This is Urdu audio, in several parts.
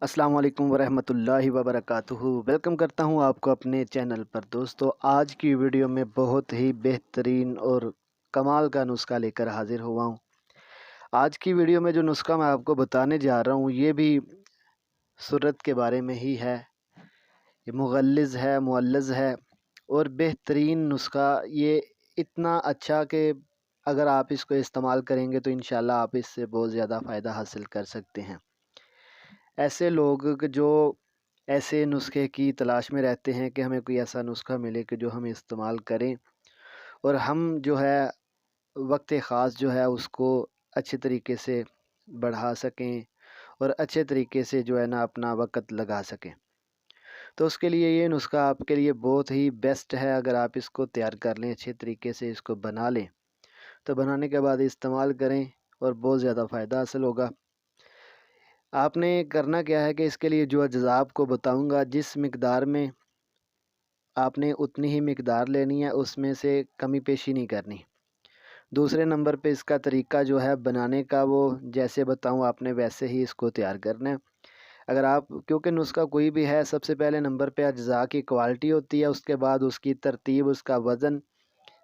السلام علیکم ورحمۃ اللہ وبرکاتہ۔ ویلکم کرتا ہوں آپ کو اپنے چینل پر۔ دوستو، آج کی ویڈیو میں بہت ہی بہترین اور کمال کا نسخہ لے کر حاضر ہوا ہوں۔ آج کی ویڈیو میں جو نسخہ میں آپ کو بتانے جا رہا ہوں یہ بھی سرت کے بارے میں ہی ہے۔ یہ مغلظ ہے، معلظ ہے اور بہترین نسخہ۔ یہ اتنا اچھا کہ اگر آپ اس کو استعمال کریں گے تو انشاءاللہ آپ اس سے بہت زیادہ فائدہ حاصل کر سکتے ہیں۔ ایسے لوگ جو ایسے نسخے کی تلاش میں رہتے ہیں کہ ہمیں کوئی ایسا نسخہ ملے کہ جو ہم استعمال کریں اور ہم جو ہے وقت خاص جو ہے اس کو اچھے طریقے سے بڑھا سکیں اور اچھے طریقے سے جو ہے نا اپنا وقت لگا سکیں، تو اس کے لیے یہ نسخہ آپ کے لیے بہت ہی بیسٹ ہے۔ اگر آپ اس کو تیار کر لیں، اچھے طریقے سے اس کو بنا لیں، تو بنانے کے بعد استعمال کریں اور بہت زیادہ فائدہ حاصل ہوگا۔ آپ نے کرنا کیا ہے کہ اس کے لیے جو اجزاء آپ کو بتاؤں گا، جس مقدار میں آپ نے اتنی ہی مقدار لینی ہے، اس میں سے کمی پیشی نہیں کرنی۔ دوسرے نمبر پہ اس کا طریقہ جو ہے بنانے کا، وہ جیسے بتاؤں آپ نے ویسے ہی اس کو تیار کرنا ہے۔ اگر آپ کیونکہ نسخہ کوئی بھی ہے، سب سے پہلے نمبر پہ اجزاء کی کوالٹی ہوتی ہے، اس کے بعد اس کی ترتیب، اس کا وزن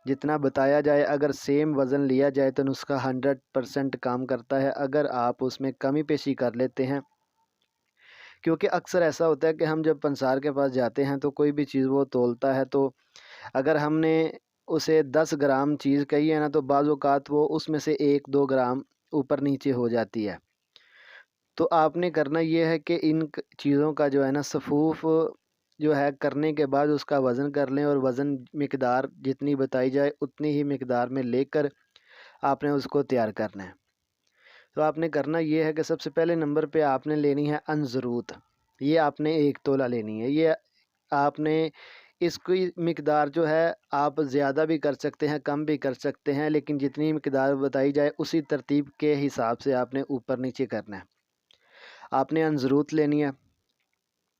جتنا بتایا جائے، اگر سیم وزن لیا جائے تو نسخہ 100% کام کرتا ہے۔ اگر آپ اس میں کمی پیشی کر لیتے ہیں، کیونکہ اکثر ایسا ہوتا ہے کہ ہم جب پنسار کے پاس جاتے ہیں تو کوئی بھی چیز وہ تولتا ہے، تو اگر ہم نے اسے 10 گرام چیز کہی ہے نا، تو بعض اوقات وہ اس میں سے 1-2 گرام اوپر نیچے ہو جاتی ہے۔ تو آپ نے کرنا یہ ہے کہ ان چیزوں کا جو ہے نا صفوف جو ہے کرنے کے بعد اس کا وزن کر لیں، اور وزن مقدار جتنی بتائی جائے اتنی ہی مقدار میں لے کر آپ نے اس کو تیار کرنا ہے۔ تو آپ نے کرنا یہ ہے کہ سب سے پہلے نمبر پہ آپ نے لینی ہے انضروت۔ یہ آپ نے 1 تولہ لینی ہے۔ یہ آپ نے اس کی مقدار جو ہے آپ زیادہ بھی کر سکتے ہیں، کم بھی کر سکتے ہیں، لیکن جتنی مقدار بتائی جائے اسی ترتیب کے حساب سے آپ نے اوپر نیچے کرنا ہے۔ آپ نے انضروت لینی ہے،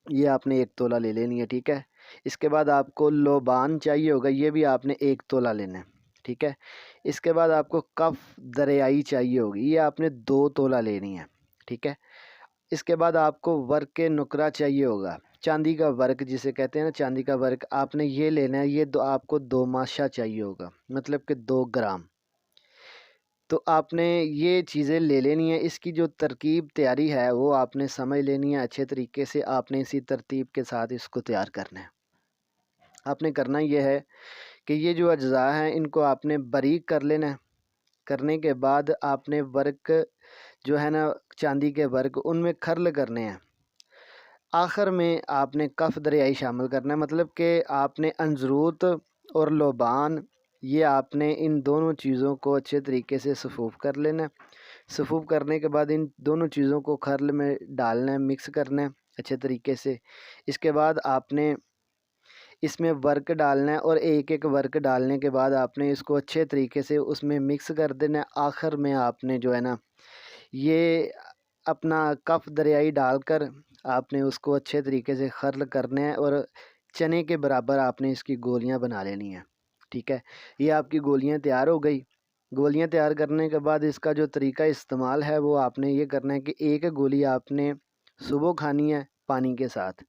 یہ آپ نے 1 تولہ لے لینی ہے، ٹھیک ہے۔ اس کے بعد آپ کو لوبان چاہیے ہوگا، یہ بھی آپ نے 1 تولہ لینا ہے، ٹھیک ہے۔ اس کے بعد آپ کو کف دریائی چاہیے ہوگی، یہ آپ نے 2 تولہ لینی ہے، ٹھیک ہے۔ اس کے بعد آپ کو ورق نقرہ چاہیے ہوگا، چاندی کا ورق جسے کہتے ہیں نا، چاندی کا ورق آپ نے یہ لینا ہے۔ یہ آپ کو 2 ماشا چاہیے ہوگا، مطلب کہ 2 گرام۔ تو آپ نے یہ چیزیں لے لینی ہیں۔ اس کی جو ترکیب تیاری ہے وہ آپ نے سمجھ لینی ہے اچھے طریقے سے۔ آپ نے اسی ترتیب کے ساتھ اس کو تیار کرنا ہے۔ آپ نے کرنا یہ ہے کہ یہ جو اجزاء ہیں ان کو آپ نے باریک کر لینا ہے۔ کرنے کے بعد آپ نے ورق جو ہے نا چاندی کے ورق، ان میں کھرل کرنے ہیں۔ آخر میں آپ نے کف دریائی شامل کرنا ہے، مطلب کہ آپ نے انضروت اور لوبان، یہ آپ نے ان دونوں چیزوں کو اچھے طریقے سے صفوف کر لینا ہے۔ صفوف کرنے کے بعد ان دونوں چیزوں کو کھرل میں ڈالنا ہے، مکس کرنا ہے اچھے طریقے سے۔ اس کے بعد آپ نے اس میں ورق ڈالنا ہے، اور ایک ایک ورق ڈالنے کے بعد آپ نے اس کو اچھے طریقے سے اس میں مکس کر دینا ہے۔ آخر میں آپ نے جو ہے نا یہ اپنا کف دریائی ڈال کر آپ نے اس کو اچھے طریقے سے خرل کرنا ہے، اور چنے کے برابر آپ نے اس کی گولیاں بنا لینی ہیں، ٹھیک ہے۔ یہ آپ کی گولیاں تیار ہو گئی۔ گولیاں تیار کرنے کے بعد اس کا جو طریقہ استعمال ہے وہ آپ نے یہ کرنا ہے کہ 1 گولی آپ نے صبح کھانی ہے پانی کے ساتھ،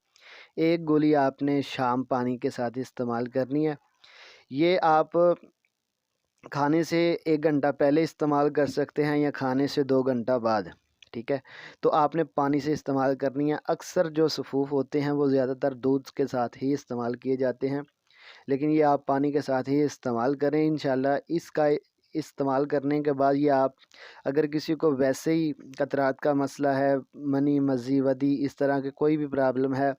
1 گولی آپ نے شام پانی کے ساتھ استعمال کرنی ہے۔ یہ آپ کھانے سے 1 گھنٹہ پہلے استعمال کر سکتے ہیں یا کھانے سے 2 گھنٹہ بعد، ٹھیک ہے۔ تو آپ نے پانی سے استعمال کرنی ہے۔ اکثر جو صفوف ہوتے ہیں وہ زیادہ تر دودھ کے ساتھ ہی استعمال کیے جاتے ہیں، لیکن یہ آپ پانی کے ساتھ ہی استعمال کریں انشاءاللہ۔ اس کا استعمال کرنے کے بعد یہ آپ اگر کسی کو ویسے ہی قطرات کا مسئلہ ہے، منی مزی ودی اس طرح کے کوئی بھی پرابلم ہے،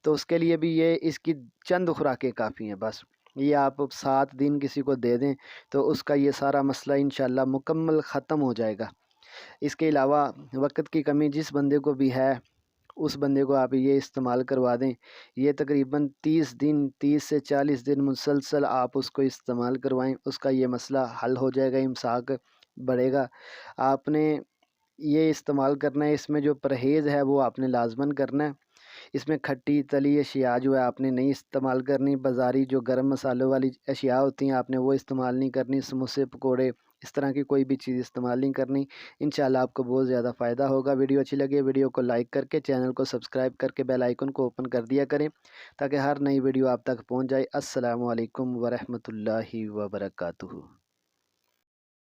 تو اس کے لیے بھی یہ اس کی چند خوراکیں کافی ہیں بس۔ یہ آپ 7 دن کسی کو دے دیں تو اس کا یہ سارا مسئلہ انشاءاللہ مکمل ختم ہو جائے گا۔ اس کے علاوہ وقت کی کمی جس بندے کو بھی ہے، اس بندے کو آپ یہ استعمال کروا دیں۔ یہ تقریباً 30 سے 40 دن مسلسل آپ اس کو استعمال کروائیں، اس کا یہ مسئلہ حل ہو جائے گا، امساک بڑھے گا۔ آپ نے یہ استعمال کرنا ہے۔ اس میں جو پرہیز ہے وہ آپ نے لازماً کرنا ہے۔ اس میں کھٹی تلی اشیاء جو ہے آپ نے نہیں استعمال کرنی۔ بازاری جو گرم مسالوں والی اشیاء ہوتی ہیں آپ نے وہ استعمال نہیں کرنی۔ سموسے پکوڑے اس طرح کی کوئی بھی چیز استعمال نہیں کرنی۔ انشاءاللہ آپ کو بہت زیادہ فائدہ ہوگا۔ ویڈیو اچھی لگے ویڈیو کو لائک کر کے چینل کو سبسکرائب کر کے بیل آئیکن کو اوپن کر دیا کریں تاکہ ہر نئی ویڈیو آپ تک پہنچ جائے۔ السلام علیکم ورحمۃ اللہ وبرکاتہ۔